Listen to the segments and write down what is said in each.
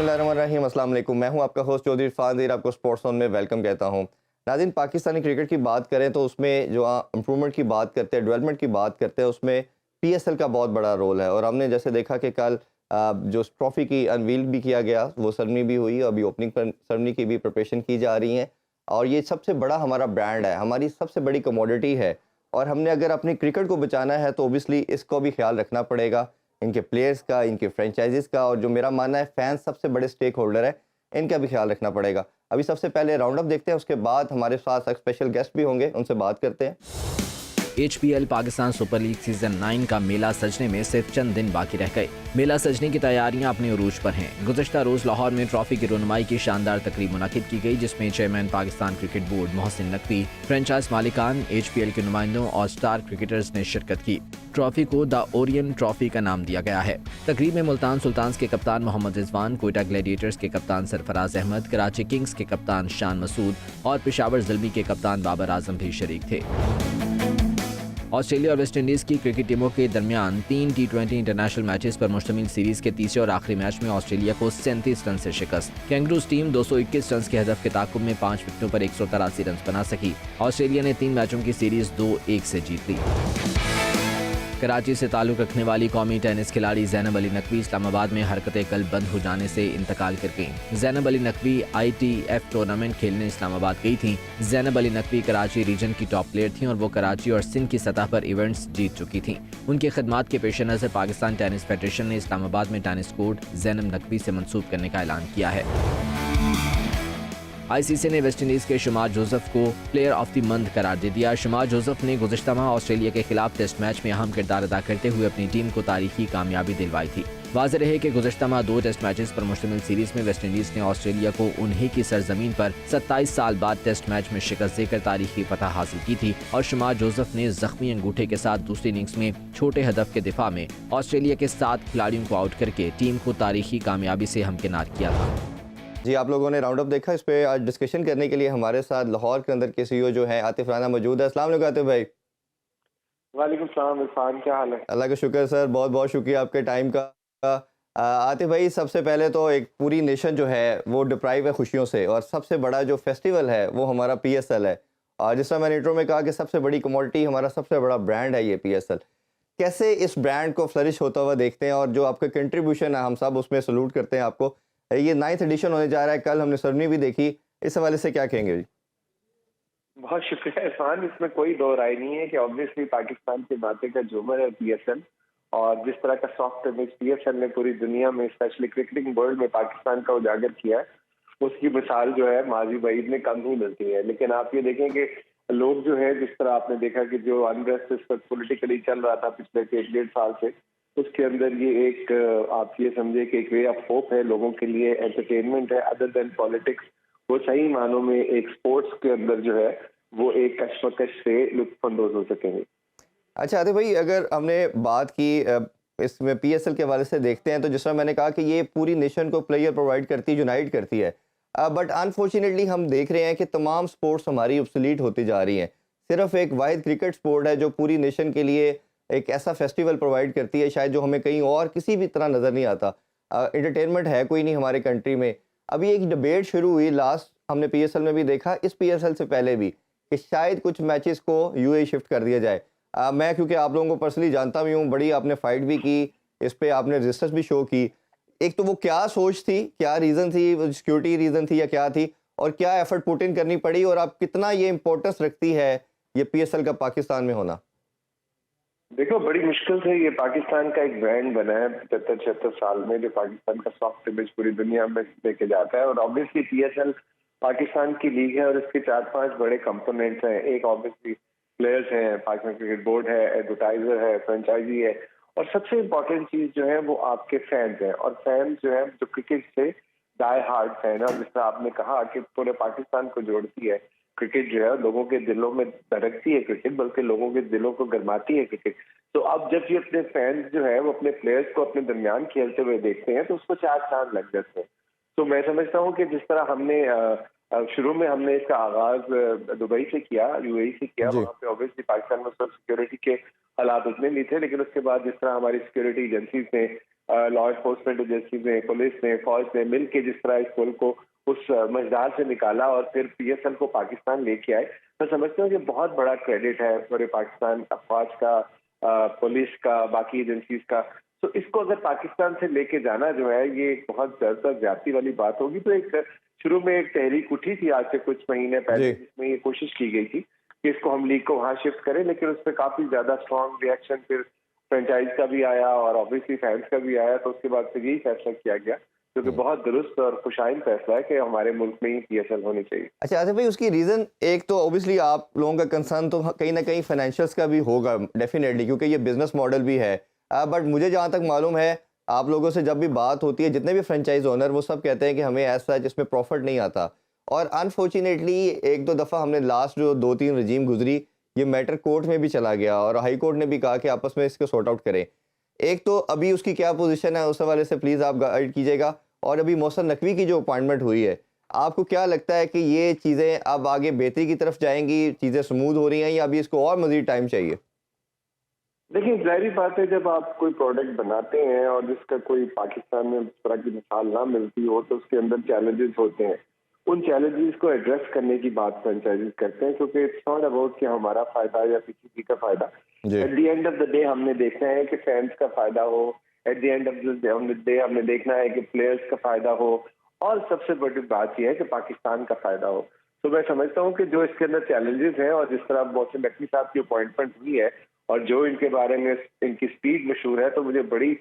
बिस्मिल्लाहिर्रहमानिर्रहीम, अस्सलाम वालेकुम। मैं हूं आपका होस्ट चौधरी इरफान ज़हीर, आपको स्पोर्ट्स ऑन में वेलकम कहता हूं। नाज़रीन, पाकिस्तानी क्रिकेट की बात करें तो उसमें जो इम्प्रूवमेंट की बात करते हैं, डेवलपमेंट की बात करते हैं, उसमें पीएसएल का बहुत बड़ा रोल है। और हमने जैसे देखा कि कल जो ट्रॉफ़ी की अनवील भी किया गया, वो सेरेमनी भी हुई, अभी ओपनिंग सेरेमनी की भी प्रिपरेशन की जा रही है। और ये सबसे बड़ा हमारा ब्रांड है, हमारी सबसे बड़ी कमोडिटी है। और हमने अगर अपनी क्रिकेट को बचाना है तो ओबियसली इसको भी ख्याल रखना पड़ेगा, इनके प्लेयर्स का, इनके फ्रेंचाइजीज़ का, और जो मेरा मानना है फैंस सबसे बड़े स्टेक होल्डर है, इनका भी ख्याल रखना पड़ेगा। अभी सबसे पहले राउंड अप देखते हैं, उसके बाद हमारे साथ एक स्पेशल गेस्ट भी होंगे, उनसे बात करते हैं। HPL Pakistan super league season 9 का मेला सजने में सिर्फ चंद दिन बाकी रह गए। मेला सजने की तैयारियां अपने उरूज पर हैं। गुज़श्ता रोज लाहौर में ट्रॉफी की रुनमाई की शानदार तकरीब मुनाकिद की गई, जिसमें chairman Pakistan cricket board Mohsin Naqvi, franchise मालिकान, एचपीएल के नुमाइंदों और स्टार क्रिकेटर्स ने शिरकत की। ट्रॉफी को द ओरियन ट्रॉफी का नाम दिया गया है। तकरीब में मुल्तान सुल्तान्स के कप्तान मोहम्मद रिजवान, कोयटा ग्लैडिएटर्स के कप्तान सरफराज अहमद, कराची किंग्स के कप्तान शान मसूद और पेशावर ज़ल्मी के कप्तान बाबर आजम भी शरीक थे। ऑस्ट्रेलिया और वेस्ट इंडीज की क्रिकेट टीमों के दरमियान 3 टी20 इंटरनेशनल मैचेस पर मुश्तमिल सीरीज के तीसरे और आखिरी मैच में ऑस्ट्रेलिया को 37 रन से शिकस्त। कैंगरूज टीम 221 रन के हदफ के ताकुब में 5 विकेटों पर 183 रन बना सकी। ऑस्ट्रेलिया ने 3 मैचों की सीरीज 2-1 से जीत ली। कराची से ताल्लुक रखने वाली कौमी टेनिस खिलाड़ी ज़ैनब अली नकवी इस्लामाबाद में हरकतें कल बंद हो जाने से इंतकाल कर गईं। ज़ैनब अली नकवी ITF टूर्नामेंट खेलने इस्लामाबाद गई थीं। ज़ैनब अली नकवी कराची रीजन की टॉप प्लेयर थीं और वो कराची और सिंध की सतह पर इवेंट्स जीत चुकी थीं। उनकी खिदमात के पेश नज़र पाकिस्तान टेनिस फेडरेशन ने इस्लामाबाद में टेनिस कोर्ट ज़ैनब नकवी से मंसूब करने का ऐलान किया है। आईसीसी ने वेस्टइंडीज के शुमार जोसेफ को प्लेयर ऑफ द मंथ करार दे दिया। शुमार जोसेफ ने गुज़श्ता माह ऑस्ट्रेलिया के खिलाफ टेस्ट मैच में अहम किरदार अदा करते हुए अपनी टीम को तारीखी कामयाबी दिलवाई थी। वाज़ेह रहे कि गुज़श्ता माह 2 टेस्ट मैचेस पर मुश्तमिल सीरीज में वेस्टइंडीज ने ऑस्ट्रेलिया को उन्हीं की सरजमीन पर 27 साल बाद टेस्ट मैच में शिकस्त देकर तारीखी फतह हासिल की थी। और शुमार जोसेफ ने जख्मी अंगूठे के साथ दूसरी इनिंग्स में छोटे हदफ के दिफा में ऑस्ट्रेलिया के 7 खिलाड़ियों को आउट करके टीम को तारीखी कामयाबी से हमकिनार किया था। जी, आप लोगों ने राउंड अप देखा। इस पे आज डिस्कशन करने के लिए हमारे साथ लाहौर के अंदर के सीईओ जो हैं आतिफ राना मौजूद है। अस्सलाम वालेकुम आतिफ भाई। वालेकुम सलाम इरफान, क्या हाल है? अल्लाह का शुक्र सर, बहुत बहुत शुक्रिया आपके टाइम का। आतिफ भाई, सबसे पहले तो एक पूरी नेशन जो है वो डिप्राइव है खुशियों से, और सबसे बड़ा जो फेस्टिवल है वो हमारा पीएसएल है। और जिस तरह मैंने इंट्रो में कहा कि सबसे बड़ी कमोडिटी, हमारा सबसे बड़ा ब्रांड है ये पीएसएल। कैसे इस ब्रांड को फ्लरिश होता हुआ देखते हैं, और जो आपका कंट्रीब्यूशन है हम सब उसमें सलूट करते हैं आपको। ये 9th एडिशन होने जा रहा है, कल हमने सेरेमनी भी देखी, इस हवाले से क्या कहेंगे जी? बहुत शुक्रिया इरफान, इसमें कोई दो राय नहीं है कि ऑब्वियसली पाकिस्तान के बातें का झूमर है पीएसएल। और जिस तरह का सॉफ्ट इमेज पीएसएल ने पूरी दुनिया में, स्पेशली क्रिकेटिंग वर्ल्ड में पाकिस्तान का उजागर किया है, उसकी मिसाल जो है माजी वईद में कम ही मिलती है। लेकिन आप ये देखें कि लोग जो है, जिस तरह आपने देखा कि जो अनरेस्ट इस वक्त पोलिटिकली चल रहा था पिछले 1-1.5 साल से, उसके अंदर ये एक आप ये समझे कि एक वे ऑफ होप है लोगों के लिए, एंटरटेनमेंट है अदर देन पॉलिटिक्स। वो सही मानों में एक स्पोर्ट्स के अंदर जो है वो एक कशमकश से लुत्फानंदोज हो सकेंगे। अच्छा आतिफ भाई, अगर हमने बात की इसमें पीएसएल के हवाले से देखते हैं, तो जिस तरह मैंने कहा कि ये पूरी नेशन को प्लेयर प्रोवाइड करती है, यूनाइट करती है। बट अनफॉर्चुनेटली हम देख रहे हैं कि तमाम स्पोर्ट्स हमारी ऑब्सोलीट होती जा रही हैं। सिर्फ एक वाहिद क्रिकेट स्पोर्ट है जो पूरी नेशन के लिए एक ऐसा फेस्टिवल प्रोवाइड करती है, शायद जो हमें कहीं और किसी भी तरह नज़र नहीं आता। एंटरटेनमेंट है कोई नहीं हमारे कंट्री में। अभी एक डिबेट शुरू हुई, लास्ट हमने पीएसएल में भी देखा, इस पीएसएल से पहले भी, कि शायद कुछ मैचेस को यूएई शिफ्ट कर दिया जाए। मैं क्योंकि आप लोगों को पर्सनली जानता भी हूँ, बड़ी आपने फाइट भी की, इस पे आपने रेजिस्टेंस भी शो की। एक तो वो क्या सोच थी, क्या रीज़न थी, सिक्योरिटी रीज़न थी या क्या थी, और क्या एफर्ट पुट इन करनी पड़ी, और आप कितना ये इंपॉर्टेंस रखती है ये पीएसएल का पाकिस्तान में होना? देखो, बड़ी मुश्किल से ये पाकिस्तान का एक ब्रांड बना है 75-76 साल में, जो पाकिस्तान का सॉफ्ट इमेज पूरी दुनिया में लेके जाता है। और ऑब्वियसली पीएसएल पाकिस्तान की लीग है और इसके 4-5 बड़े कंपोनेंट्स हैं। एक ऑब्वियसली प्लेयर्स हैं, पाकिस्तान क्रिकेट बोर्ड है, एडवर्टाइजर है, फ्रेंचाइजी है, और सबसे इम्पोर्टेंट चीज जो है वो आपके फैंस हैं। और फैंस जो है जो क्रिकेट से डाई हार्ड फैन है, और जिस तरह आपने कहा कि पूरे पाकिस्तान को जोड़ती है क्रिकेट, जो है लोगों के दिलों में धड़कती है क्रिकेट, बल्कि लोगों के दिलों को गरमाती है क्रिकेट। तो अब जब ये अपने फैंस जो है वो अपने प्लेयर्स को अपने दरमियान खेलते हुए देखते हैं तो उसको 4 चांद लग जाते हैं। तो मैं समझता हूँ कि जिस तरह हमने शुरू में हमने इसका आगाज दुबई से किया, यूएई से किया, जी। वहाँ पे ऑब्वियसली पाकिस्तान में सब सिक्योरिटी के हालात उतने नहीं थे, लेकिन उसके बाद जिस तरह हमारी सिक्योरिटी एजेंसीज ने लॉ एनफोर्समेंट एजेंसीज ने, पुलिस ने, फौज ने मिल के जिस तरह इस मुल्क को उस मझधार से निकाला और फिर पीएसएल को पाकिस्तान लेके आए, मैं समझता हूँ कि बहुत बड़ा क्रेडिट है पूरे पाकिस्तान फौज का, पुलिस का, बाकी एजेंसीज का। तो इसको अगर पाकिस्तान से लेके जाना जो है ये एक बहुत ज्यादा ज्यादती वाली बात होगी। तो एक शुरू में एक तहरीक उठी थी आज से कुछ महीने पहले, जी। जिसमें ये कोशिश की गई थी कि इसको हम लीग को वहां शिफ्ट करें, लेकिन उस पर काफी ज्यादा स्ट्रॉन्ग रिएक्शन फिर फ्रेंचाइज का भी आया और ऑब्वियसली फैंस का भी आया। तो उसके बाद फिर यही फैसला किया गया, जो कि बहुत दुरुस्त और खुशाइन फैसला है कि हमारे मुल्क में ही पीएसएल होनी चाहिए। अच्छा आसिफ भाई, उसकी रीज़न एक तो ऑब्वियसली आप लोगों का कंसर्न तो कहीं ना कहीं फाइनेंशियल्स का भी होगा डेफिनेटली, क्योंकि ये बिजनेस मॉडल भी है। बट मुझे जहाँ तक मालूम है, आप लोगों से जब भी बात होती है, जितने भी फ्रेंचाइज ओनर वो सब कहते हैं कि हमें ऐसा जिसमें प्रॉफिट नहीं आता। और अनफॉर्चुनेटली एक दो दफ़ा हमने लास्ट जो 2-3 रजीम गुजरी, ये मैटर कोर्ट में भी चला गया और हाई कोर्ट ने भी कहा कि आपस में इसको सॉर्ट आउट करें। एक तो अभी उसकी क्या पोजीशन है, उस हवाले से प्लीज़ आप गाइड कीजिएगा। और अभी मोहसिन नकवी की जो अपॉइंटमेंट हुई है, आपको क्या लगता है कि ये चीज़ें अब आगे बेहतरी की तरफ जाएंगी, चीज़ें स्मूथ हो रही हैं, या अभी इसको और मज़ीद टाइम चाहिए? देखिए, ज़ाहिर बात है जब आप कोई प्रोडक्ट बनाते हैं और जिसका कोई पाकिस्तान में इस तरह की मिसाल ना मिलती हो, तो उसके अंदर चैलेंजेस होते हैं। उन चैलेंजेस को एड्रेस करने की बात फ्रेंचाइजीज करते हैं, क्योंकि इट्स नॉट अबाउट कि हमारा फायदा या किसी का फायदा। जी। At the end of the day हमने देखना है कि फैंस का फायदा हो, at the end of the day हमने देखना है कि प्लेयर्स का फायदा हो, और सबसे बड़ी बात यह है कि पाकिस्तान का फायदा हो। तो मैं समझता हूँ कि जो इसके अंदर चैलेंजेस हैं और जिस तरह मोहसिन नकवी साहब की अपॉइंटमेंट हुई है और जो इनके बारे में इनकी स्पीड मशहूर है, तो मुझे बड़ी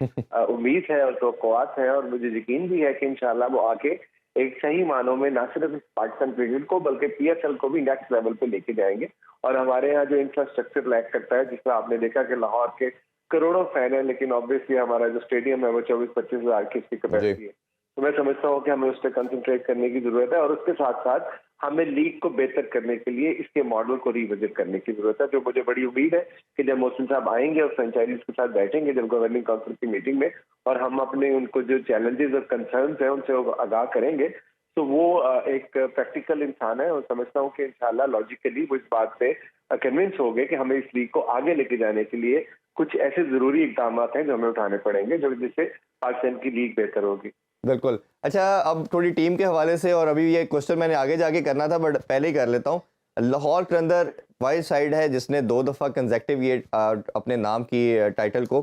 उम्मीद है और तवक्कुआत है और मुझे यकीन भी है कि इंशाल्लाह वो आके एक सही मानों में ना सिर्फ पाकिस्तान क्रिकेट को बल्कि पीएसएल को भी नेक्स्ट लेवल पे लेके जाएंगे। और हमारे यहाँ जो इंफ्रास्ट्रक्चर लैक करता है, जिसमें आपने देखा कि लाहौर के करोड़ों फैन है, लेकिन ऑब्वियसली हमारा जो स्टेडियम है वो 24-25 हजार की इसकी कैपेसिटी है। तो मैं समझता हूँ कि हमें उस पर कंसंट्रेट करने की जरूरत है और उसके साथ साथ हमें लीग को बेहतर करने के लिए इसके मॉडल को रिविजिट करने की जरूरत है। जो मुझे बड़ी उम्मीद है कि जब मोहसिन साहब आएंगे और फ्रेंचाइजीज के साथ बैठेंगे जब गवर्निंग काउंसिल की मीटिंग में, और हम अपने उनको जो चैलेंजेस और कंसर्न्स हैं उनसे आगाह करेंगे, तो वो एक प्रैक्टिकल इंसान है और समझता हूँ कि इंशाल्लाह लॉजिकली वो इस बात से कन्विंस हो गए कि हमें इस लीग को आगे लेके जाने के लिए कुछ ऐसे जरूरी इकदाम हैं जो हमें उठाने पड़ेंगे, जो जिससे पाकिस्तान की लीग बेहतर होगी। बिल्कुल। अच्छा, अब थोड़ी टीम के हवाले से, और अभी ये क्वेश्चन मैंने आगे जाके करना था बट पहले ही कर लेता हूँ। लाहौर के अंदर वाइल्ड साइड है जिसने 2 दफ़ा कंसेक्टिव ये अपने नाम की टाइटल को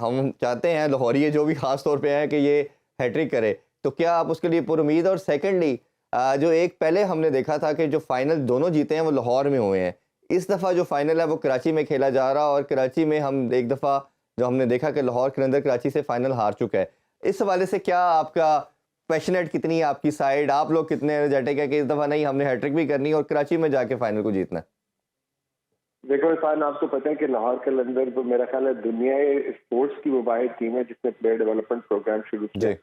हम चाहते हैं लाहौरी जो भी ख़ास तौर पे हैं कि ये हैट्रिक करे, तो क्या आप उसके लिए पुरुमीद? और सेकेंडली जो एक पहले हमने देखा था कि जो फाइनल दोनों जीते हैं वो लाहौर में हुए हैं, इस दफ़ा जो फाइनल है वो कराची में खेला जा रहा, और कराची में हम एक दफ़ा जो हमने देखा कि लाहौर के अंदर कराची से फाइनल हार चुका है। इस हवाले से क्या आपका पैशनेट कितनी है आपकी साइड, आप लोग कितने एनर्जेटिक है कि इस दफ़ा नहीं हमने हैट्रिक भी करनी है और कराची में जाके फाइनल को जीतना है? देखो इरफान, आपको पता है कि लाहौर के अंदर तो मेरा ख्याल है दुनिया स्पोर्ट्स की वो वाहिद टीम है जिसने प्लेयर डेवलपमेंट प्रोग्राम शुरू किया।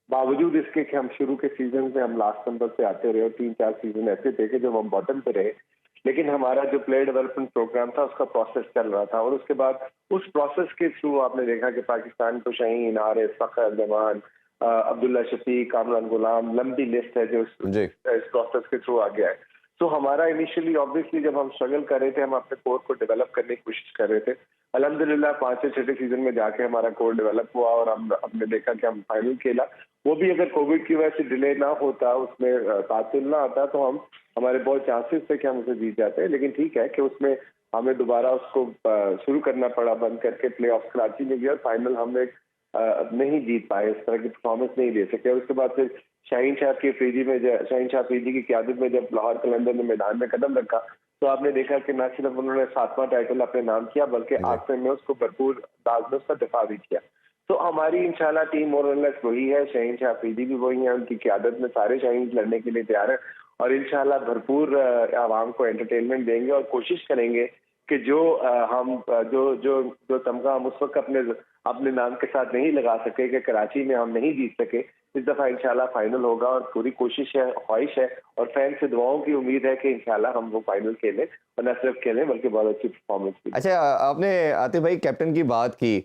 बावजूद इसके कि हम शुरू के सीजन में हम लास्ट नंबर पे आते रहे और 3-4 सीजन ऐसे थे कि जब हम बॉटम पे रहे, लेकिन हमारा जो प्लेयर डेवलपमेंट प्रोग्राम था उसका प्रोसेस चल रहा था। और उसके बाद उस प्रोसेस के थ्रू आपने देखा कि पाकिस्तान को शाहीन, आरिफ, फखर, जमान, अब्दुल्ला शफीक, कामरान गुलाम, लंबी लिस्ट है जो इस प्रोसेस के थ्रू आ गया है। तो हमारा इनिशियली ऑब्वियसली जब हम स्ट्रगल कर रहे थे, हम अपने कोर को डेवलप करने की कोशिश कर रहे थे। अल्हम्दुलिल्लाह 5 से 6 सीजन में जाके हमारा कोर डेवलप हुआ और हमने देखा कि हम फाइनल खेला। वो भी अगर कोविड की वजह से डिले ना होता, उसमें तातुल ना आता, तो हमारे बहुत चांसेस थे कि हम उसे जीत जाते। लेकिन ठीक है कि उसमें हमें दोबारा उसको शुरू करना पड़ा बंद करके। प्ले ऑफ कराची में गया और फाइनल हमने नहीं जीत पाए, इस तरह की परफॉर्मेंस नहीं दे सके। और उसके बाद फिर शाहीन शाह अफरीदी की क़यादत में जब लाहौर कलंदर ने मैदान में कदम रखा, तो आपने देखा कि न सिर्फ उन्होंने 7वां टाइटल अपने नाम किया बल्कि आखिर में उसको भरपूर अंदाज में उसका दिफा भी किया। तो हमारी इंशाल्लाह टीम मोरलेस वही है, शाहीन शाह अफरीदी भी वही है, उनकी क़यादत में सारे शाहीन लड़ने के लिए तैयार है और इंशाल्लाह भरपूर आवाम को एंटरटेनमेंट देंगे और कोशिश करेंगे कि जो तमगा हम उस वक्त अपने नाम के साथ नहीं लगा सके, कि कराची में हम नहीं जीत सके, इस दफा इंशाल्लाह फाइनल होगा। और पूरी कोशिश है, ख्वाहिश है और फैन से दुआओं की उम्मीद है कि इंशाल्लाह हम वो फाइनल खेलें और न सिर्फ खेलें बल्कि बहुत अच्छी परफॉर्मेंस भी। अच्छा, आपने आतिफ भाई कैप्टन की बात की,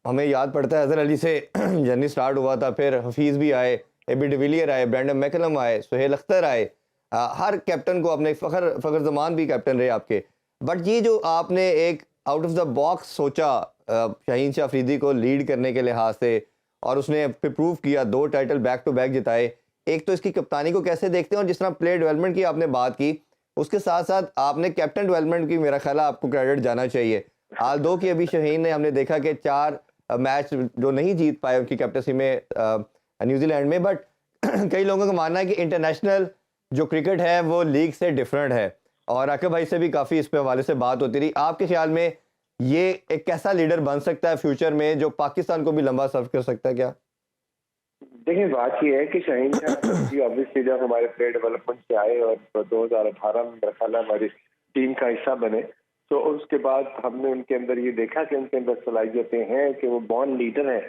हमें याद पड़ता है अजहर अली से जर्नी स्टार्ट हुआ था, फिर हफीज़ भी आए, एबी डिविलियर आए, ब्रैंडन मैकलम आए, सुहेल अख्तर आए, हर कैप्टन को अपने फ़खर ज़मान भी कैप्टन रहे आपके। बट ये जो आपने एक आउट ऑफ द बॉक्स सोचा शाहीन शाह अफरीदी को लीड करने के लिहाज से, और उसने फिर प्रूव किया, 2 टाइटल बैक टू बैक जिताए। एक तो इसकी कप्तानी को कैसे देखते हैं, और जिस तरह प्लेयर डेवलपमेंट की आपने बात की, उसके साथ साथ आपने कैप्टन डेवलपमेंट की मेरा ख्याल है आपको क्रेडिट जाना चाहिए। आल्दो की अभी शाहीन ने हमने देखा कि 4 मैच जो नहीं जीत पाए उनकी कैप्टनसी में न्यूजीलैंड में, बट कई लोगों का मानना है कि इंटरनेशनल जो क्रिकेट है वो लीग से डिफरेंट है, और आकिब भाई से भी काफ़ी इस पे हवाले से बात होती रही। आपके ख्याल में ये एक कैसा लीडर बन सकता है फ्यूचर में जो पाकिस्तान को भी लंबा सर्व कर सकता है क्या? देखिए, बात ये है कि शाहीन शाह जी ऑब्वियसली जब हमारे प्लेयर डेवलपमेंट से आए और 2018 में मेरा ख्याल है हमारी टीम का हिस्सा बने, तो उसके बाद हमने उनके अंदर ये देखा कि उनके अंदर सलाहियतें हैं, कि वो बॉर्न लीडर हैं।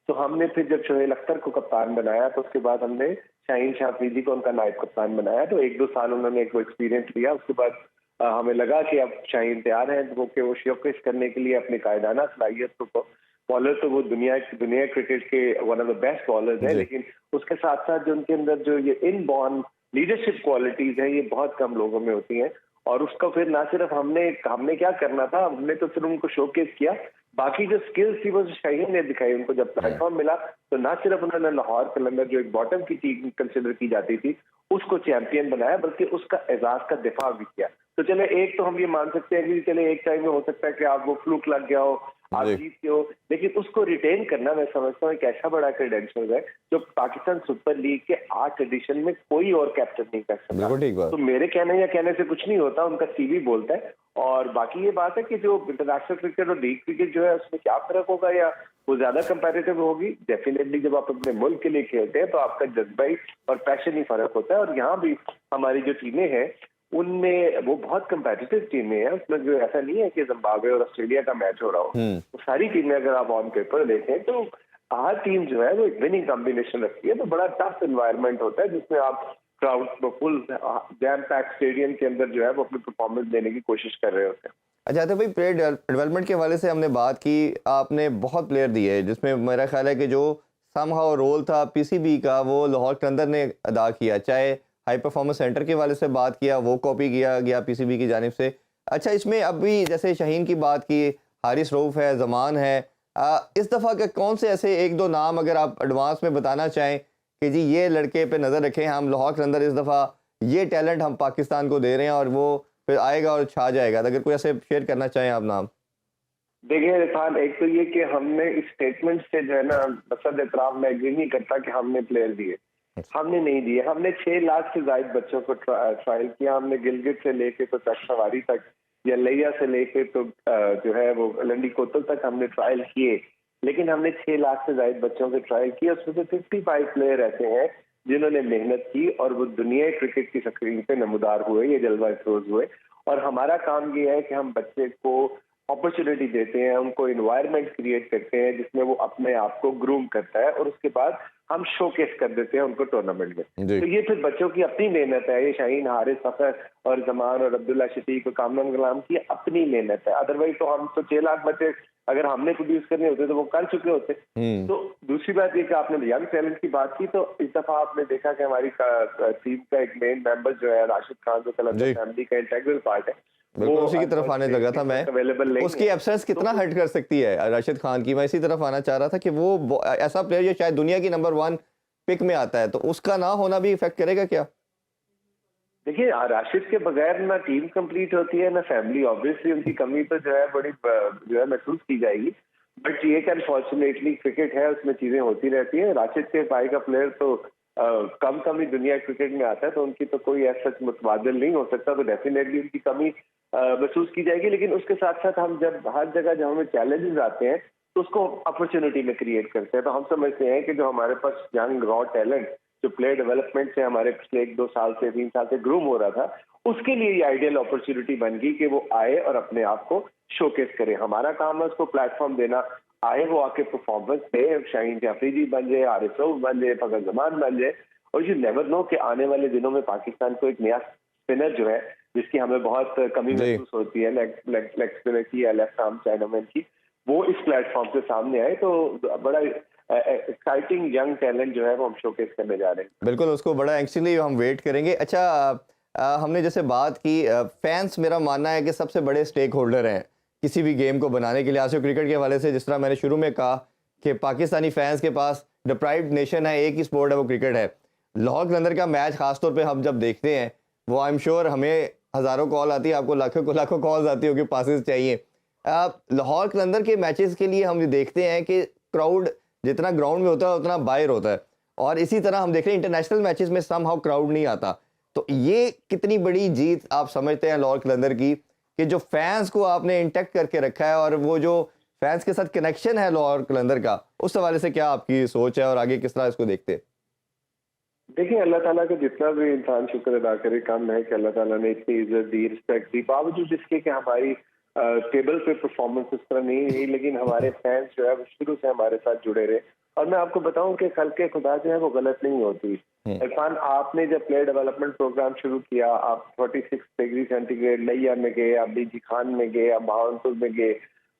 तो हमने फिर जब शोहेल अख्तर को कप्तान बनाया, तो उसके बाद हमने शाहीन शाह अफरीदी को उनका नायब कप्तान बनाया। तो 1-2 साल उन्होंने एक एक्सपीरियंस लिया। उसके बाद हमें लगा कि अब शाहीन तैयार है कि वो शोकेस करने के लिए अपनी कायदाना सलाहियत को। बॉलर तो वो दुनिया क्रिकेट के one of the best bowlers है, लेकिन उसके साथ साथ जो उनके अंदर जो ये इनबॉर्न लीडरशिप क्वालिटीज है, ये बहुत कम लोगों में होती हैं। और उसका फिर ना सिर्फ हमने क्या करना था, हमने तो सिर्फ उनको शोकेस किया, बाकी जो स्किल्स थी वो शाहीन ने दिखाई। उनको जब प्लेटफॉर्म मिला तो ना सिर्फ उन्होंने लाहौर कलंदर जो एक बॉटम की टीम कंसिडर की जाती थी उसको चैंपियन बनाया, बल्कि उसका एजाज का दिफा भी किया। तो चले, एक तो हम ये मान सकते हैं कि चले एक टाइम में हो सकता है कि आप वो फ्लूक लग गया हो, आप जीत के हो, लेकिन उसको रिटेन करना मैं समझता हूँ एक ऐसा बड़ा क्रेडेंशियल है जो पाकिस्तान सुपर लीग के 8 एडिशन में कोई और कैप्टन नहीं कर सकता। तो मेरे कहने से कुछ नहीं होता, उनका सीवी बोलता है। और बाकी ये बात है कि जो इंटरनेशनल क्रिकेट और लीग क्रिकेट जो है उसमें क्या फर्क होगा, या वो ज्यादा कंपैरेटिव होगी। डेफिनेटली जब आप अपने मुल्क के लिए खेलते हैं तो आपका जज्बा और पैशन ही फर्क होता है। और यहाँ भी हमारी जो टीमें हैं उनमें वो बहुत कंपेटिटिव टीमें हैं। उसमें जो ऐसा नहीं है कि जिम्बाब्वे और ऑस्ट्रेलिया का मैच हो रहा हो, तो सारी टीमें अगर आप ऑन पेपर देखें तो हर टीम जो है वो एक विनिंग कॉम्बिनेशन रखती है। तो बड़ा टफ एनवायरनमेंट होता है जिसमें आप crowd full jam pack stadium के अंदर जो है वो अपनी परफॉर्मेंस देने की कोशिश कर रहे होते हैं। अच्छा, तो भाई प्लेयर डेवलपमेंट के हवाले से हमने बात की, आपने बहुत प्लेयर दिए जिसमें मेरा ख्याल है कि जो समहाउ रोल था पीसीबी का वो लाहौर कलंदर ने अदा किया, चाहे हाई परफॉर्मेंस सेंटर के वाले से बात किया वो कॉपी किया गया पीसीबी की जानिब से। अच्छा, इसमें अभी जैसे शाहीन की बात की, हारिस रऊफ है, जमान है, इस दफ़ा के कौन से ऐसे 1-2 नाम अगर आप एडवांस में बताना चाहें कि जी ये लड़के पे नज़र रखें, हम लाहौर कलंदर इस दफ़ा ये टैलेंट हम पाकिस्तान को दे रहे हैं और वो फिर आएगा और छा जाएगा, तो अगर कोई ऐसे शेयर करना चाहें आप नाम। देखिए इरफान, एक तो ये कि हमने इस स्टेटमेंट से जो है ना बसद एतराफ में एग्री नहीं करता कि हमने प्लेयर दिए, हमने नहीं दिए। हमने 6 लाख से ज्यादा बच्चों को ट्रायल किया। हमने गिलगित से लेके तो सवारी तक, या लैया से लेके तो जो है वो लंडी कोतल तक हमने ट्रायल किए, लेकिन हमने 6 लाख से ज्यादा बच्चों के ट्रायल किए। उसमें से 55 प्लेयर ऐसे हैं जिन्होंने मेहनत की और वो दुनिया क्रिकेट की स्क्रीन पे नमूदार हुए, ये जलवा अफरोज हुए। और हमारा काम ये है कि हम बच्चे को अपॉर्चुनिटी देते हैं, उनको इन्वायरमेंट क्रिएट करते हैं जिसमें वो अपने आप को ग्रूम करता है, और उसके बाद हम शोकेस कर देते हैं उनको टूर्नामेंट में। तो ये फिर बच्चों की अपनी मेहनत है। ये शाहीन, हारिस, फखर और जमान और अब्दुल्ला शफीक और कामरान गुलाम की अपनी मेहनत है। अदरवाइज तो हम तो 6 लाख बच्चे अगर हमने प्रोड्यूस करने होते तो वो कर चुके होते। तो दूसरी बात ये कि आपने यंग टैलेंट की बात की, तो इस दफा आपने देखा कि हमारी टीम का एक मेन मेंबर जो है राशिद खान, जो कलंदर फैमिली का इंटेग्रल पार्ट है, वो उसी की तरफ आने लगा था मैं। उसकी एब्सेंस कितना हर्ट कर सकती है राशिद खान की, मैं इसी तरफ आना चाह रहा था कि वो ऐसा प्लेयर जो शायद दुनिया की नंबर 1 पिक में आता है, तो उसका ना होना भी इफेक्ट करेगा क्या? देखिए, राशिद के बगैर ना टीम कंप्लीट होती है ना फैमिली। ऑब्वियसली उनकी कमी तो जो है बड़ी जो है महसूस की जाएगी, बट ये कि अनफॉर्चुनेटली क्रिकेट है, उसमें चीजें होती रहती हैं। राशिद के पाई का प्लेयर तो कम ही दुनिया क्रिकेट में आता है, तो उनकी तो कोई ऐसा मुतबादिल नहीं हो सकता। तो डेफिनेटली उनकी कमी महसूस की जाएगी, लेकिन उसके साथ साथ हम जब हर जगह जब हमें चैलेंजेस आते हैं तो उसको अपॉर्चुनिटी में क्रिएट करते हैं। तो हम समझते हैं कि जो हमारे पास यंग रॉ टैलेंट जो प्लेयर डेवलपमेंट से हमारे पिछले 1-2 साल से 3 साल से ग्रूम हो रहा था, उसके लिए ये आइडियल अपॉर्चुनिटी बन गई कि वो आए और अपने आप को शोकेस करे। हमारा काम है उसको प्लेटफॉर्म देना, आए वो आके परफॉर्मेंस दे, शाहीन अफरीदी बन जाए, हारिस रऊफ बन जाए, फखर जमान बन जाए। और यू नेवर नो कि आने वाले दिनों में पाकिस्तान को एक नया स्पिनर जो है जिसकी हमें बहुत कमी महसूस होती है, लेग स्पिनर की या लेफ्ट आर्म चाइनामैन की, वो इस प्लेटफॉर्म से सामने आए तो बड़ा एक्साइटिंग यंग टैलेंट जो है वो हम शोकेस करने जा रहे हैं। बिल्कुल, उसको बड़ा एक्चुअली हम वेट करेंगे। अच्छा, हमने जैसे बात की फैंस, मेरा मानना है कि सबसे बड़े स्टेक होल्डर हैं किसी भी गेम को बनाने के लिए। आज क्रिकेट के हवाले से जिस तरह मैंने शुरू में कहा कि पाकिस्तानी फैंस के पास डिप्राइव्ड नेशन है, एक ही स्पोर्ट है, वो क्रिकेट है। लाहौर कलंदर का मैच खासतौर पे हम जब देखते हैं, वो आई एम श्योर हमें हज़ारों कॉल आती है, आपको लाखों कॉल्स आती होगी, पासेस चाहिए। लाहौर कलंदर के मैचेस के लिए हम देखते हैं कि क्राउड जितना ग्राउंड में होता है उतना बाहर होता है, और इसी तरह हम देख रहे हैं इंटरनेशनल मैचेस में समहाउ क्राउड नहीं आता। तो ये कितनी बड़ी जीत आप समझते हैं लाहौर कलंदर की, कि जो फैंस को आपने इंटैक्ट करके रखा है, और वो जो फैंस के साथ कनेक्शन है लाहौर कलंदर का, उस हवाले से क्या आपकी सोच है और आगे किस तरह इसको देखते हैं? देखिए, अल्लाह ताला का जितना भी इंसान शुक्र अदा करे कम है कि अल्लाह ताला ने इतनी इज्जत दी, रिस्पेक्ट दी, बावजूद इसके कि हमारी टेबल पे परफॉर्मेंस इस तरह नहीं रही, लेकिन हमारे फैंस जो है वो शुरू से हमारे साथ जुड़े रहे। और मैं आपको बताऊं कि खल्के खुदा जो है वो गलत नहीं होती। इरफान, आपने जब प्लेयर डेवलपमेंट प्रोग्राम शुरू किया, आप 46 डिग्री सेंटीग्रेड लैया में गए, आप बीजी खान में गए, आप भावनपुर में गए,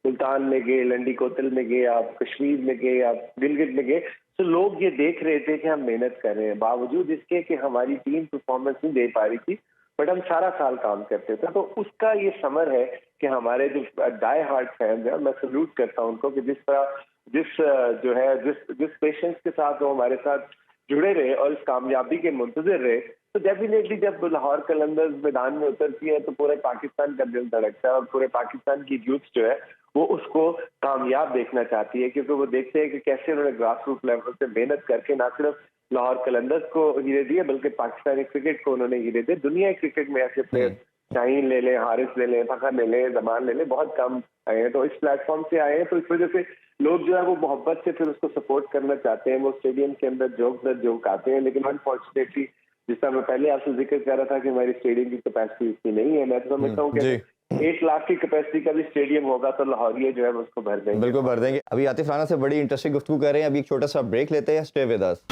सुल्तान में गए, लंडी कोतल में गए, आप कश्मीर में गए, आप गिलगित में गए, तो लोग ये देख रहे थे कि हम मेहनत कर रहे हैं, बावजूद इसके कि हमारी टीम परफॉर्मेंस नहीं दे पा रही थी, बट हम सारा साल काम करते थे। तो उसका ये समर है कि हमारे जो डाई हार्ट फैंस हैं, मैं सल्यूट करता हूं उनको कि जिस तरह जिस पेशेंस के साथ वो हमारे साथ जुड़े रहे और इस कामयाबी के मुंतजिर रहे। तो डेफिनेटली जब लाहौर कलंदर्स मैदान में उतरती है तो पूरे पाकिस्तान का दिल धड़कता है, और पूरे पाकिस्तान की यूथ जो है वो उसको कामयाब देखना चाहती है, क्योंकि वो देखते हैं कि कैसे उन्होंने ग्रास रूट लेवल से मेहनत करके ना सिर्फ लाहौर कलंदर्स को हीरे दिए, बल्कि पाकिस्तानी क्रिकेट को उन्होंने हीरे दिए। दुनिया क्रिकेट में ऐसे प्लेयर शाहीन ले लें, हारिस ले लें, फखर ले लें, जमान ले लें, बहुत कम आए हैं। तो इस प्लेटफॉर्म से आए हैं, तो इस वजह से लोग जो है वो मोहब्बत से फिर उसको सपोर्ट करना चाहते हैं। वो स्टेडियम के अंदर जोक आते हैं, लेकिन अनफॉर्चुनेटली जिस तरह मैं पहले आपसे जिक्र कर रहा था कि हमारी स्टेडियम की कैपेसिटी इतनी नहीं है, मैं तो समझता हूँ कि 1 लाख की कैपेसिटी का भी स्टेडियम होगा तो लाहौरिये जो है वो उसको भर देंगे। बिल्कुल भर देंगे। अभी आतिफ राना से बड़ी इंटरेस्टिंग गुफ्तगू कर रहे हैं, अभी एक छोटा सा ब्रेक लेते हैं, stay with us.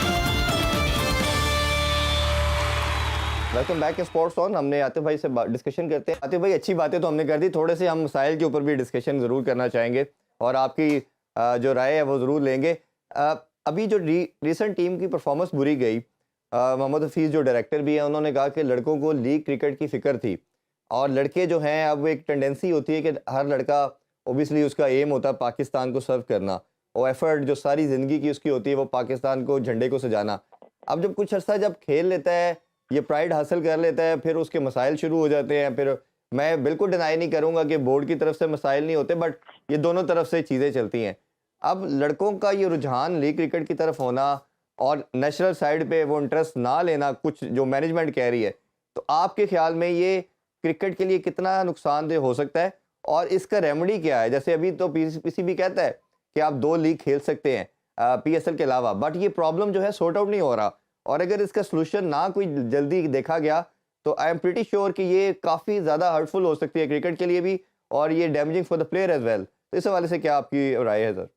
Welcome back sports on. हमने आतिफ भाई से डिस्कशन करते हैं। आतिफ भाई, अच्छी बातें तो हमने कर दी, थोड़े से हम मसाइल के ऊपर भी डिस्कशन ज़रूर करना चाहेंगे और आपकी जो राय है वो ज़रूर लेंगे। अभी जो रिसेंट टीम की परफॉर्मेंस बुरी गई, मोहम्मद हफीज़ जो डायरेक्टर भी हैं, उन्होंने कहा कि लड़कों को लीग क्रिकेट की फ़िक्र थी, और लड़के जो हैं, अब एक टेंडेंसी होती है कि हर लड़का ओबियसली उसका एम होता है पाकिस्तान को सर्व करना, और एफर्ट जो सारी ज़िंदगी की उसकी होती है वो पाकिस्तान को, झंडे को सजाना। अब जब कुछ अर्सा जब खेल लेता है, ये प्राइड हासिल कर लेता है, फिर उसके मसाइल शुरू हो जाते हैं। फिर मैं बिल्कुल डिनाई नहीं करूँगा कि बोर्ड की तरफ से मसाइल नहीं होते, बट ये दोनों तरफ से चीज़ें चलती हैं। अब लड़कों का ये रुझान लीग क्रिकेट की तरफ होना और नेशनल साइड पे वो इंटरेस्ट ना लेना, कुछ जो मैनेजमेंट कह रही है, तो आपके ख्याल में ये क्रिकेट के लिए कितना नुकसानदेह हो सकता है, और इसका रेमेडी क्या है? जैसे अभी तो पीसीबी कहता है कि आप 2 लीग खेल सकते हैं पीएसएल के अलावा, बट ये प्रॉब्लम जो है सॉर्ट आउट नहीं हो रहा, और अगर इसका सलूशन ना कोई जल्दी देखा गया तो आई एम प्रीटी श्योर कि ये काफ़ी ज़्यादा हर्टफुल हो सकती है क्रिकेट के लिए भी, और ये damaging for the player as well. तो इस हवाले से क्या आपकी राय है सर?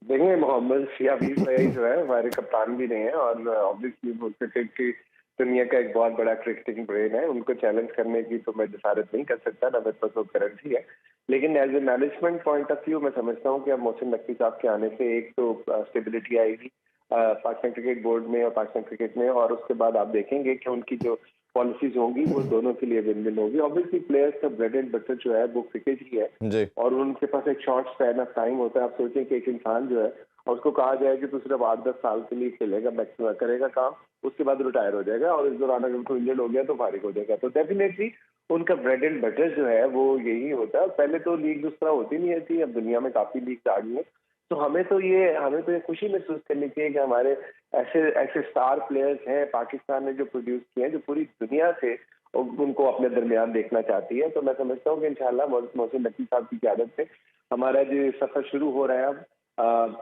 देखिए, मोहम्मद शफीज भाई जो है हमारे कप्तान भी रहे हैं, और ऑब्वियसली वो क्रिकेट की दुनिया का एक बहुत बड़ा क्रिकेटिंग ब्रेन है। उनको चैलेंज करने की तो मैं जसारत नहीं कर सकता, ना मेरे पास वो करेंसी है, लेकिन as a management point of view मैं समझता हूँ कि अब मोहसिन नकवी साहब के आने से एक तो स्टेबिलिटी आएगी पाकिस्तान क्रिकेट बोर्ड में और पाकिस्तान क्रिकेट में, और उसके बाद आप देखेंगे कि उनकी जो पॉलिसीज होंगी वो दोनों के लिए विन विन होगी। ऑब्वियसली प्लेयर्स का ब्रेड एंड बटर जो है वो क्रिकेट ही है जी। और उनके पास एक शॉर्ट स्पैन ऑफ टाइम होता है। आप सोचें कि एक इंसान जो है और उसको कहा जाए कि तू सिर्फ 8-10 साल के लिए खेलेगा, मैक्सिमम करेगा काम, उसके बाद रिटायर हो जाएगा, और इस दौरान अगर कोई इंजर्ड हो गया तो फारिग हो जाएगा। तो डेफिनेटली उनका ब्रेड एंड बटर जो है वो यही होता है। पहले तो लीग उस तरह होती नहीं थी, अब दुनिया में काफी लीग आ गई है। तो हमें तो ये खुशी महसूस करनी चाहिए कि हमारे ऐसे स्टार प्लेयर्स हैं पाकिस्तान ने जो प्रोड्यूस किए हैं, जो पूरी दुनिया से उनको अपने दरमियान देखना चाहती है। तो मैं समझता हूँ कि इंशाल्लाह मोहसिन नकवी साहब की क़यादत से हमारा जो सफर शुरू हो रहा है अब,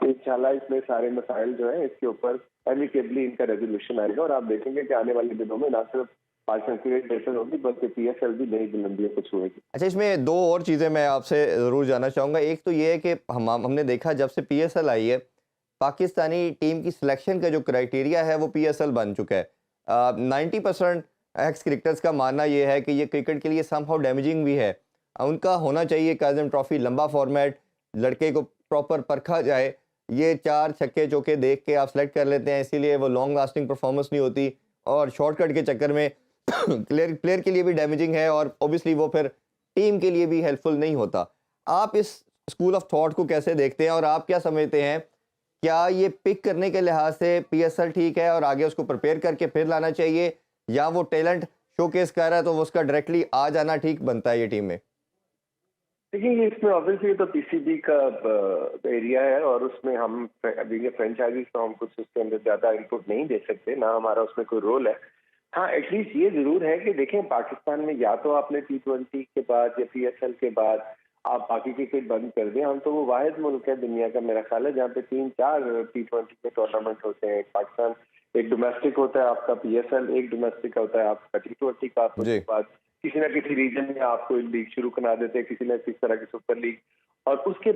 इंशाल्लाह इसमें सारे मसाइल जो है इसके ऊपर एमिकेबली इनका रेजोल्यूशन आएगा, और आप देखेंगे कि आने वाले दिनों में ना सिर्फ पाकिस्तान क्रिकेट बेहतर होगी बल्कि पीएसएल भी नई बुलंदियों को छुएगी। अच्छा, इसमें 2 और चीज़ें मैं आपसे ज़रूर जानना चाहूँगा। एक तो ये है कि हमने देखा जब से पीएसएल आई है, पाकिस्तानी टीम की सिलेक्शन का जो क्राइटेरिया है वो पीएसएल बन चुका है। 90% एक्स क्रिकेटर्स का मानना ये है कि ये क्रिकेट के लिए समहाउ डैमेजिंग भी है। उनका होना चाहिए काज़म ट्रॉफी लंबा फॉर्मेट, लड़के को प्रॉपर परखा जाए। ये 4 छक्के चौके देख के आप सेलेक्ट कर लेते हैं, इसीलिए वो लॉन्ग लास्टिंग परफॉर्मेंस नहीं होती, और शॉर्टकट के चक्कर में प्लेयर के लिए भी डैमेजिंग है, और ऑब्वियसली वो फिर टीम के लिए भी हेल्पफुल नहीं होता। आप इस स्कूल ऑफ थॉट को कैसे देखते हैं और आप क्या समझते हैं, क्या ये पिक करने के लिहाज से पीएसएल ठीक है और आगे उसको प्रिपेयर करके फिर लाना चाहिए, या वो टैलेंट शोकेस कर रहा है तो वो उसका डायरेक्टली आ जाना ठीक बनता है ये टीम में? देखिए, ये इसमें ऑब्वियसली तो पीसीबी का एरिया है और उसमें हम अभी फ्रेंचाइजीज तो हम कुछ उसके अंदर ज्यादा इनपुट नहीं दे सकते, ना हमारा उसमें कोई रोल है। हाँ, एटलीस्ट ये जरूर है कि देखें, पाकिस्तान में या तो आपने T20 के बाद या पीएसएल के बाद आप बाकी क्रिकेट बंद कर दें। हम तो वो वाहिद मुल्क है दुनिया का, मेरा ख्याल है, जहाँ पे 3-4 T20 के टूर्नामेंट होते हैं। पाकिस्तान एक डोमेस्टिक होता है आपका पीएसएल, एक डोमेस्टिक होता है आपका T20 का। फिर जी। उसके बाद किसी ना किसी रीजन में आपको एक लीग शुरू करा देते हैं, किसी न किसी तरह की सुपर लीग। और उसके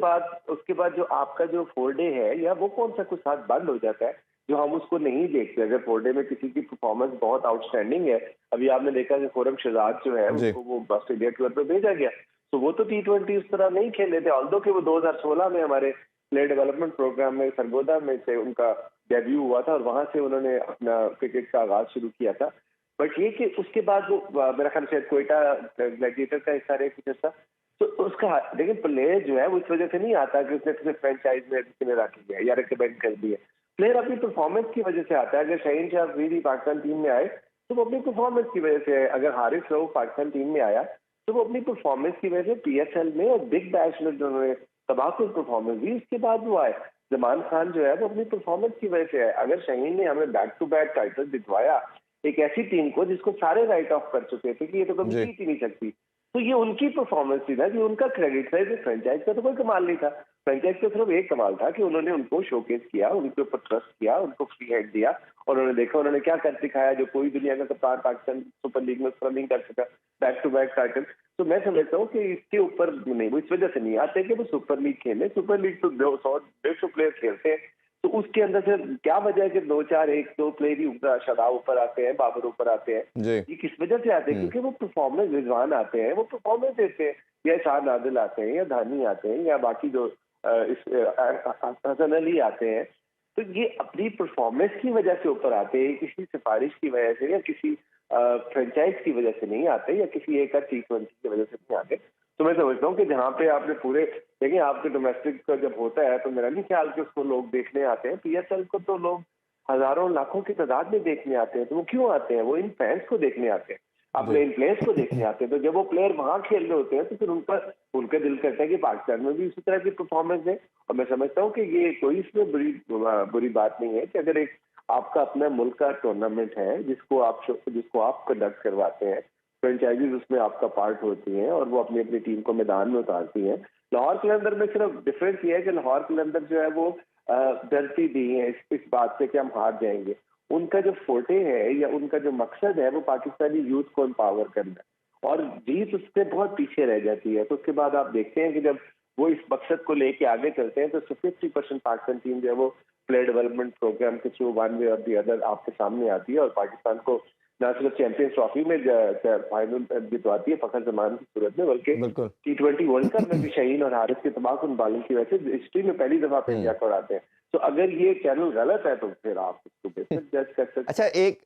बाद जो आपका जो 4 डे है या वो कौन सा कुछ साथ बंद हो जाता है, जो हम उसको नहीं देखते। अगर 4 डे में किसी की परफॉर्मेंस बहुत आउटस्टैंडिंग है, अभी आपने देखा कि खुरम शहजाद जो है जी। उसको वो ऑस्ट्रेलिया टूर पे भेजा गया, तो वो तो T20 उस तरह नहीं खेले थे। ऑल्दो कि वो 2016 में हमारे प्लेयर डेवलपमेट प्रोग्राम में सरगोदा में से उनका डेब्यू हुआ था और वहां से उन्होंने अपना क्रिकेट का आगाज शुरू किया था। बट ये कि उसके बाद वो मेरा ख्याल शायद कोयटा ग्लैडिएटर का हिस्सा रहे कुछ ऐसा। तो उसका लेकिन प्लेयर जो है वो इस वजह से नहीं आता कि उसने किसी फ्रेंचाइज में किसी ने रख लिया या रिकमेंड कर दिया। प्लेयर अपनी परफॉर्मेंस की वजह से आता है। अगर शहीन शाह अफरीदी पाकिस्तान टीम में आए तो वो अपनी परफॉर्मेंस की वजह से आए। अगर हारिस रऊफ पाकिस्तान टीम में आया तो वो अपनी परफॉर्मेंस की वजह से पीएसएल में और बिग बैश में जो उन्होंने तबाकुल परफॉर्मेंस दी उसके बाद वो आए। जमान खान जो है वो अपनी परफॉर्मेंस की वजह से आए। अगर शहीन ने हमें बैक टू बैक टाइटल जितवाया एक ऐसी टीम को जिसको सारे राइट ऑफ कर चुके थे कि ये तो कभी जी। जीत ही नहीं सकती, तो ये उनकी परफॉर्मेंस थी ना, कि उनका क्रेडिट था। ये फ्रेंचाइज का तो कोई कमाल नहीं था। फ्रेंचाइज का सिर्फ एक कमाल था कि उन्होंने उनको शोकेस किया, उनके ऊपर ट्रस्ट किया, उनको फ्री हैंड दिया और उन्होंने देखा उन्होंने क्या कर दिखाया जो कोई दुनिया का कप्तान पाकिस्तान सुपर लीग में नहीं कर सका, बैक टू बैक टाइटल। तो मैं समझता हूँ कि इसके ऊपर नहीं, वो इस वजह से नहीं आते कि वो सुपर लीग खेले। सुपर लीग तो 100-150 प्लेयर खेलते हैं, तो उसके अंदर से क्या वजह है कि 1-2 प्लेयर ही शादाब ऊपर आते हैं, बाबर ऊपर आते हैं। जी। ये किस वजह से आते हैं? क्योंकि वो परफॉर्मेंस, रिजवान आते हैं वो परफॉर्मेंस देते हैं, या इरशाद आदिल आते हैं, या धानी आते हैं, या बाकी जो हसन अली आते हैं। तो ये अपनी परफॉर्मेंस की वजह से ऊपर आते हैं, किसी सिफारिश की वजह से या किसी फ्रेंचाइज की वजह से नहीं आते, या किसी एक T20 की वजह से नहीं आते। तो मैं समझता हूँ कि जहाँ पे आपने पूरे देखिए, आपके डोमेस्टिक का जब होता है तो मेरा नहीं ख्याल कि उसको लोग देखने आते हैं। पीएसएल को तो लोग हजारों लाखों की तादाद में देखने आते हैं। तो वो क्यों आते हैं? वो इन फैंस को देखने आते हैं, अपने इन प्लेयर्स को देखने आते हैं। तो जब वो प्लेयर वहां खेल रहे होते हैं तो फिर उनका दिल करता है कि पाकिस्तान में भी इसी तरह की परफॉर्मेंस है। और मैं समझता हूँ कि ये कोई इसमें बुरी बात नहीं है कि अगर एक आपका अपना मुल्क का टूर्नामेंट है जिसको आप कंडक्ट करवाते हैं, फ्रेंचाइजीज उसमें आपका पार्ट होती हैं और वो अपनी अपनी टीम को मैदान में उतारती हैं। लाहौर कलंदर में सिर्फ डिफरेंस ये है कि लाहौर कलंदर जो है वो डरती भी है इस बात से कि हम हार जाएंगे। उनका जो फोटे है या उनका जो मकसद है वो पाकिस्तानी यूथ को एम्पावर करना है और जीत उससे बहुत पीछे रह जाती है। तो उसके बाद आप देखते हैं कि जब वो इस मकसद को लेके आगे चलते हैं तो 50% पाकिस्तान टीम जो है वो प्लेयर डेवलपमेंट प्रोग्राम के थ्रू वन वे और दी अदर आपके सामने आती है और पाकिस्तान को न सिर्फ चैंपियंस ट्रॉफी में फाइनल जितवाती है फखर जमान की सूरत में, बल्कि बिल्कुल। T20 वर्ल्ड कप में भी शहीन और हारिस के तबाकुन बालों की वजह से हिस्ट्री में पहली दफा पे इंडिया को हराते हैं। तो अगर ये चैनल गलत है तो फिर आप उसको बेहतर जज कर सकते हैं। अच्छा, एक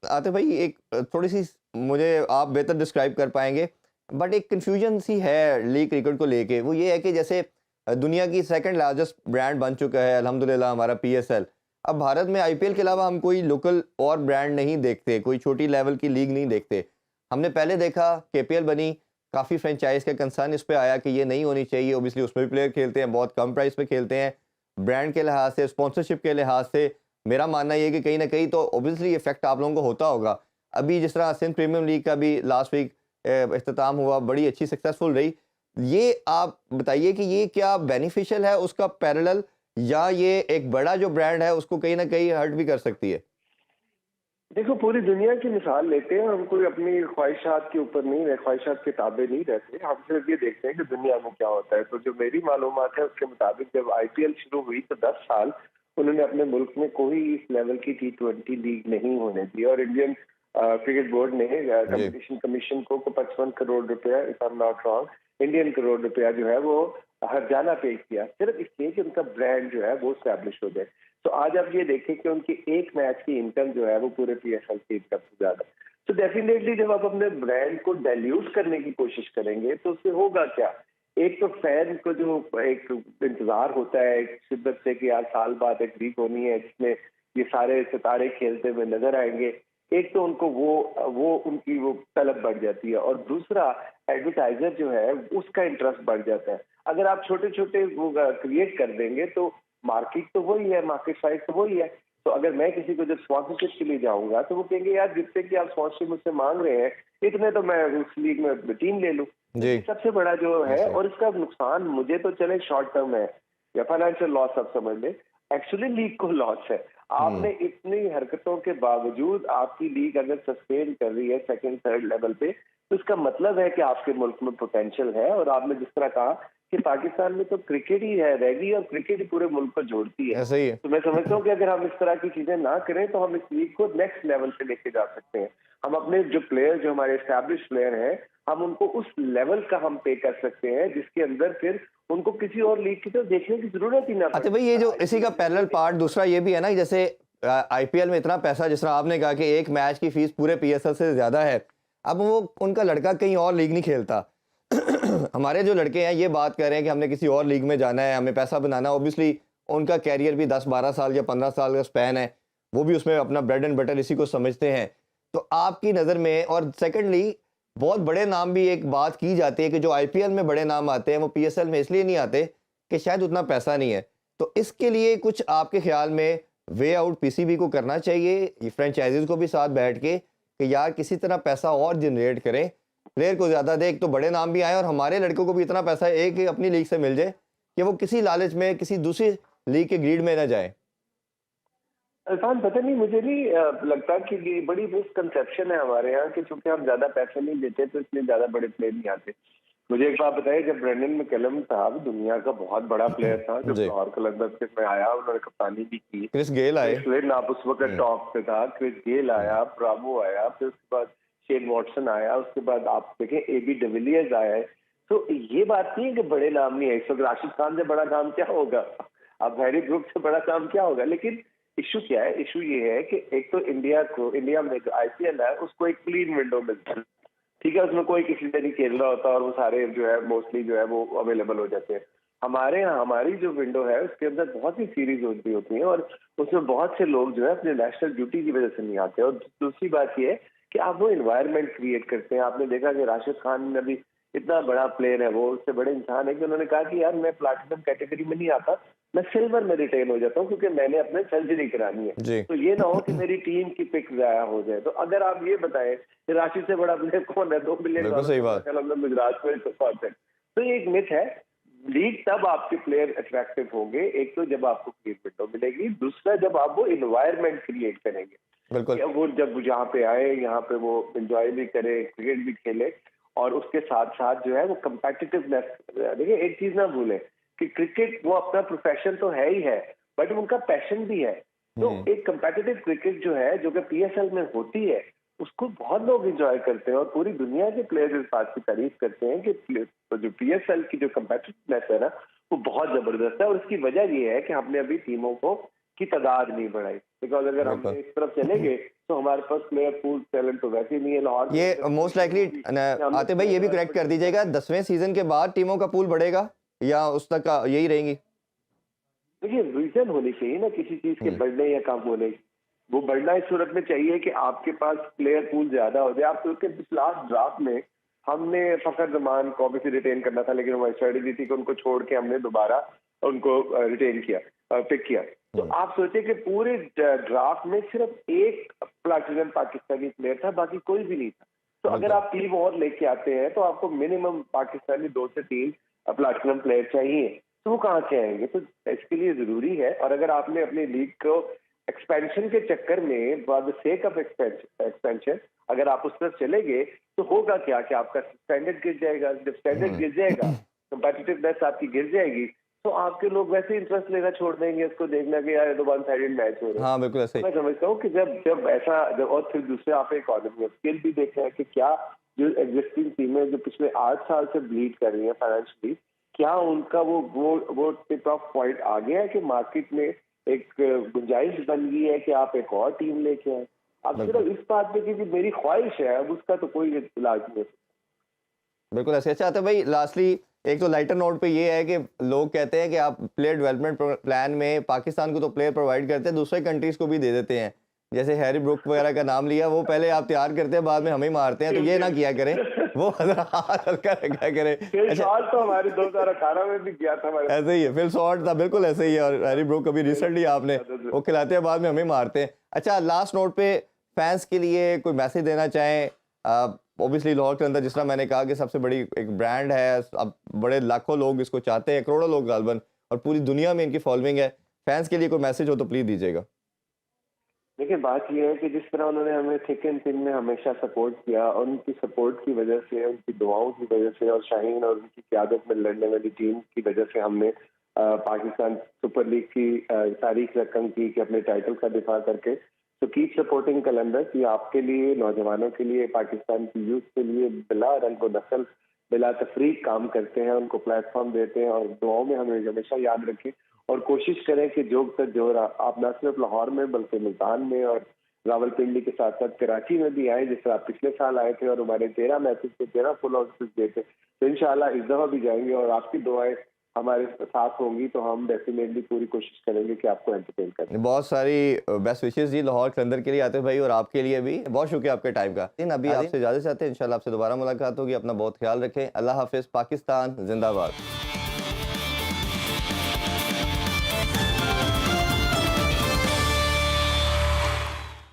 आतिफ भाई, एक थोड़ी सी मुझे आप बेहतर डिस्क्राइब कर पाएंगे, बट एक कंफ्यूजन सी है लीग क्रिकेट को लेके। वो ये है कि जैसे दुनिया की सेकंड लार्जेस्ट ब्रांड बन चुका है अल्हम्दुलिल्लाह हमारा पीएसएल। अब भारत में आईपीएल के अलावा हम कोई लोकल और ब्रांड नहीं देखते, कोई छोटी लेवल की लीग नहीं देखते। हमने पहले देखा केपीएल बनी, काफ़ी फ्रेंचाइज का कंसर्न इस पे आया कि ये नहीं होनी चाहिए। ओबियसली उसमें भी प्लेयर खेलते हैं, बहुत कम प्राइस पे खेलते हैं। ब्रांड के लिहाज से, स्पॉन्सरशिप के लिहाज से मेरा मानना ये है कि कहीं ना कहीं तो ओबियसली इफेक्ट आप लोगों को होता होगा। अभी जिस तरह सिंध प्रीमियम लीग का भी लास्ट वीक इख्तिताम हुआ, बड़ी अच्छी सक्सेसफुल रही। ये आप बताइए कि ये क्या बेनिफिशियल है उसका पैरेलल, या ये एक बड़ा जो ब्रांड है उसको कहीं ना कहीं हर्ट भी कर सकती है? देखो, पूरी दुनिया की मिसाल लेते हैं, हम कोई अपनी ख्वाहिशात के ऊपर नहीं रहे, ख्वाहिशात के ताबे नहीं रहते। हम सिर्फ ये देखते हैं कि दुनिया में क्या होता है। तो जो मेरी मालूमात है उसके मुताबिक जब आईपीएल शुरू हुई तो 10 साल उन्होंने अपने मुल्क में कोई इस लेवल की T20 लीग नहीं होने दी और इंडियन क्रिकेट बोर्ड ने कंपटीशन कमीशन को 55 करोड़ रुपया, if I am not wrong, Indian crore रुपया जो है वो हर्जाना पे किया, सिर्फ इसलिए कि उनका ब्रांड जो है वो स्टैब्लिश हो जाए। तो आज आप ये देखें कि उनकी एक मैच की इनकम जो है वो पूरे पीएसएल की इनकम से ज्यादा। तो डेफिनेटली जब आप अपने ब्रांड को डाइल्यूट करने की कोशिश करेंगे तो उससे होगा क्या एक तो फैन को जो एक इंतजार होता है एक शिद्दत से कि यार साल बाद एक लीग होनी है जिसमें ये सारे सितारे खेलते हुए नजर आएंगे, एक तो उनको वो उनकी वो तलब बढ़ जाती है, और दूसरा एडवर्टाइजर जो है उसका इंटरेस्ट बढ़ जाता है। अगर आप छोटे छोटे वो क्रिएट कर देंगे तो मार्केट तो वही है, मार्केट साइज तो वही है। तो अगर मैं किसी को जब स्पॉन्सरशिप के लिए जाऊंगा तो वो कहेंगे यार जितने की आप स्पॉन्सरशिप मुझसे मांग रहे हैं इतने तो मैं उस लीग में टीम ले लूं। जी सबसे बड़ा जो है, ऐसे। और इसका नुकसान मुझे तो चले शॉर्ट टर्म है या फाइनेंशियल लॉस आप समझ लें, एक्चुअली लीग को लॉस है। आपने इतनी हरकतों के बावजूद आपकी लीग अगर सस्टेन कर रही है सेकंड थर्ड लेवल पे, तो इसका मतलब है कि आपके मुल्क में पोटेंशियल है। और आपने जिस तरह कहा कि पाकिस्तान में तो क्रिकेट ही है रहेगी, और क्रिकेट ही पूरे मुल्क को जोड़ती है। ऐसा ही है। तो मैं समझता हूँ कि अगर हम इस तरह की चीजें ना करें तो हम इस लीग को नेक्स्ट लेवल पे लेके जा सकते हैं। हम अपने जो प्लेयर, जो हमारे एस्टैब्लिश प्लेयर हैं, हम उनको उस लेवल का हम पे कर सकते हैं जिसके अंदर फिर उनको किसी और लीग की तरफ देखने की जरूरत ही ना अच्छा पड़े। भाई, ये जो इसी का पैरेलल पार्ट दूसरा ये भी है ना कि जैसे आईपीएल में इतना पैसा, जिस तरह आपने कहा कि एक मैच की फीस पूरे पीएसएल से ज्यादा है, अब वो उनका लड़का कहीं और लीग नहीं खेलता। हमारे जो लड़के हैं ये बात कर रहे हैं कि हमने किसी और लीग में जाना है, हमें पैसा बनाना है। ऑब्वियसली उनका कैरियर भी 10-12 साल या 15 साल का स्पैन है, वो भी उसमें अपना ब्रेड एंड बटर इसी को समझते हैं। तो आपकी नज़र में, और सेकेंडली बहुत बड़े नाम भी एक बात की जाती है कि जो आईपीएल में बड़े नाम आते हैं वो पीएसएल में इसलिए नहीं आते कि शायद उतना पैसा नहीं है। तो इसके लिए कुछ आपके ख्याल में वे आउट पीसीबी को करना चाहिए, फ्रेंचाइजीज को भी साथ बैठ के, कि यार किसी तरह पैसा और जनरेट करें, प्लेयर को ज़्यादा दे, एक तो बड़े नाम भी आए और हमारे लड़कों को भी इतना पैसा एक अपनी लीग से मिल जाए कि वो किसी लालच में किसी दूसरी लीग के ग्रीड में ना जाए। इरफान, पता नहीं, मुझे नहीं लगता कि ये बड़ी मिसकंसेप्शन है हमारे यहाँ कि चूंकि हम ज्यादा पैसे नहीं देते तो इसलिए ज्यादा बड़े प्लेयर नहीं आते। मुझे एक बात बताइए, जब ब्रेंडन मैकलम था, दुनिया का बहुत बड़ा प्लेयर था, जब जी। लाहौर कलंदर्स में आया, उन्होंने कप्तानी भी की। क्रिस गेल आए। क्रिस लिन आप उस वक्त टॉप पे था, क्रिस गेल आया, ब्रावो आया, फिर उसके बाद शेन वॉटसन आया, उसके बाद आप देखें एबी डिविलियर्स आया है। तो ये बात नहीं है कि बड़े नाम नहीं है। इस वक्त राशिद खान से बड़ा नाम क्या होगा, अब हैरी ब्रुक से बड़ा नाम क्या होगा। लेकिन इशू क्या है? इशू ये है कि एक तो इंडिया में जो आईपीएल है उसको एक क्लीन विंडो मिलता है, ठीक है, उसमें कोई किसी से नहीं खेल रहा होता और वो सारे जो है मोस्टली जो है वो अवेलेबल हो जाते हैं। हमारे यहाँ हमारी जो विंडो है उसके अंदर बहुत सी सीरीज होती हैं और उसमें बहुत से लोग जो है अपने नेशनल ड्यूटी की वजह से नहीं आते। और दूसरी बात ये है कि आप वो एनवायरनमेंट क्रिएट करते हैं। आपने देखा कि राशिद खान ने भी, इतना बड़ा प्लेयर है वो, उससे बड़े इंसान है कि उन्होंने कहा कि यार मैं प्लैटिनम कैटेगरी में नहीं आता, मैं सिल्वर में रिटेन हो जाता हूँ क्योंकि मैंने अपने सर्जरी करानी है। जी। तो ये ना हो कि मेरी टीम की पिक जाया हो जाए। तो अगर आप ये बताएं कि राशि से बड़ा प्लेयर कौन है, $2 बिलियन बिल्कुल सही बात। गुजरात में कॉन्ट्रैक्ट, तो ये एक मिथ है। लीग तब आपके प्लेयर अट्रैक्टिव होंगे, एक तो जब आपको क्रिएट विंडो मिलेगी, दूसरा जब आप वो इन्वायरमेंट क्रिएट करेंगे, बिल्कुल। वो जब यहाँ पे आए, यहाँ पे वो एंजॉय भी करे, क्रिकेट भी खेले, और उसके साथ साथ जो है वो कम्पेटिटिवनेस। देखिए एक चीज ना भूलें कि क्रिकेट वो अपना प्रोफेशन तो है ही है, बट उनका पैशन भी है। तो एक कम्पेटिटिव क्रिकेट जो है, जो कि पीएसएल में होती है, उसको बहुत लोग एंजॉय करते हैं और पूरी दुनिया के प्लेयर्स इस बात की तारीफ करते हैं कि तो जो पीएसएल की जो कम्पेटिटिवनेस है ना, वो बहुत जबरदस्त है। और इसकी वजह ये है कि हमने अभी टीमों को की तादाद नहीं बढ़ाई, बिकॉज अगर हम इस तरफ चलेंगे तो हमारे पास प्लेयर पूल टैलेंट तो वैसे ही नहीं है। लाहौर ये मोस्ट लाइकली आते भाई ये भी करेक्ट कर दीजिएगा, 10वें सीजन के बाद टीमों का पूल बढ़ेगा या उस तक का यही रहेंगी? देखिए रीजन होनी चाहिए ना किसी चीज के बढ़ने या कम होने की। वो बढ़ना इस सूरत में चाहिए कि आपके पास प्लेयर पूल ज्यादा हो जाए। आप क्योंकि लास्ट ड्राफ्ट में हमने फखर जमान को ऑब्वियसली रिटेन करना था, लेकिन हमारी स्ट्रेटेजी थी कि उनको छोड़ के हमने दोबारा उनको रिटेन किया, पिक किया। तो आप सोचे कि पूरे ड्राफ्ट में सिर्फ एक प्लैटिनम पाकिस्तानी प्लेयर था, बाकी कोई भी नहीं था। तो अगर आप टीम और लेके आते हैं तो आपको मिनिमम पाकिस्तानी 2 से 3 प्लैटिनम प्लेयर चाहिए, तो वो कहाँ से आएंगे? तो इसके लिए जरूरी है। और अगर आपने अपनी लीग को एक्सपेंशन के चक्कर में, for the sake of expansion, अगर आप उस तरफ चले गए तो होगा क्या कि आपका स्टैंडर्ड गिर जाएगा। जब स्टैंडर्ड गिर जाएगा, कम्पेटिटिवनेस आपकी गिर जाएगी, तो आपके लोग वैसे इंटरेस्ट लेना छोड़ देंगे उसको देखना कि यार ये तो वन साइडेड मैच हो रहा है। हाँ बिल्कुल ऐसे ही। मैं समझता हूँ कि जब ऐसा, जब और फिर दूसरे आप इकोनॉमी ऑफ स्किल भी देख रहे हैं कि क्या जो एग्जिस्टिंग टीमें जो पिछले 8 साल से ब्लीड कर रही है फाइनेंशियली, क्या उनका वो टिप ऑफ पॉइंट आ गया है कि मार्केट में एक गुंजाइश बन गई है कि आप एक और टीम लेके आए। अब सिर्फ इस बात पे कि मेरी ख्वाहिश है, अब उसका तो कोई इलाज नहीं है। बिल्कुल ऐसे। अच्छा आते भाई, लास्टली एक तो लाइटर नोट पे ये है कि लोग कहते हैं कि आप प्लेयर डेवलपमेंट प्लान में पाकिस्तान को तो प्लेयर प्रोवाइड करते हैं, दूसरे कंट्रीज को भी दे देते हैं। जैसे हैरी ब्रुक वगैरह का नाम लिया, वो पहले आप तैयार करते हैं, बाद में हमें मारते हैं, तो ये ना किया करें, वो हाथ हल्का रखा करें। अच्छा, तो हमारे 2018 में भी किया था हमारे, ऐसे ही है, फिल शॉर्ट था, बिल्कुल ऐसे ही है। और हैरी ब्रुक अभी रिसेंटली आपने वो खिलाते हैं, बाद में हमें मारते हैं। अच्छा, लास्ट नोट पे फैंस के लिए कोई मैसेज देना चाहें? ऑब्वियसली लाहौर के अंदर जिस तरह मैंने कहा कि सबसे बड़ी एक ब्रांड है, अब बड़े लाखों लोग इसको चाहते हैं, करोड़ों लोग गालबन, और पूरी दुनिया में इनकी फॉलोइंग है। फैंस के लिए कोई मैसेज हो तो प्लीज दीजिएगा। देखिए, बात यह है कि जिस तरह उन्होंने हमें थिक एंड थिन में हमेशा सपोर्ट किया, और उनकी सपोर्ट की वजह से, उनकी दुआओं की वजह से, और शाहीन और उनकी क़यादत में लड़ने वाली टीम की वजह से हमने पाकिस्तान सुपर लीग की तारीख रकम की कि अपने टाइटल का दिफा करके। तो कीप सपोर्टिंग कलंदर, ये आपके लिए, नौजवानों के लिए, पाकिस्तान की यूथ के लिए बिला रंग व नस्ल, बिला तफरीक काम करते हैं, उनको प्लेटफॉर्म देते हैं, और दुआओं में हमें हमेशा याद रखें, और कोशिश करें कि जोग तक जोर आप न सिर्फ लाहौर में बल्कि मुल्तान में और रावलपिंडी के साथ साथ कराची में भी आए, जिस तरह आप पिछले साल आए थे और हमारे 13 मैचेस के 13 फुल हाउसेस दिए थे। तो इंशाल्लाह इस दफा भी जाएंगे, और आपकी दुआएं हमारे साथ होंगी, तो हम डेफिनेटली पूरी कोशिश करेंगे कि आपको एंटरटेन करें। बहुत सारी बेस्ट विशेष जी लाहौर कलंदर के लिए, आतिफ भाई, और आपके लिए भी बहुत शुक्रिया आपके टाइम का। अभी आपसे इजाजत चाहते हैं, इंशाल्लाह आपसे दोबारा मुलाकात होगी। अपना बहुत ख्याल रखें। अल्लाह हाफिज। पाकिस्तान जिंदाबाद।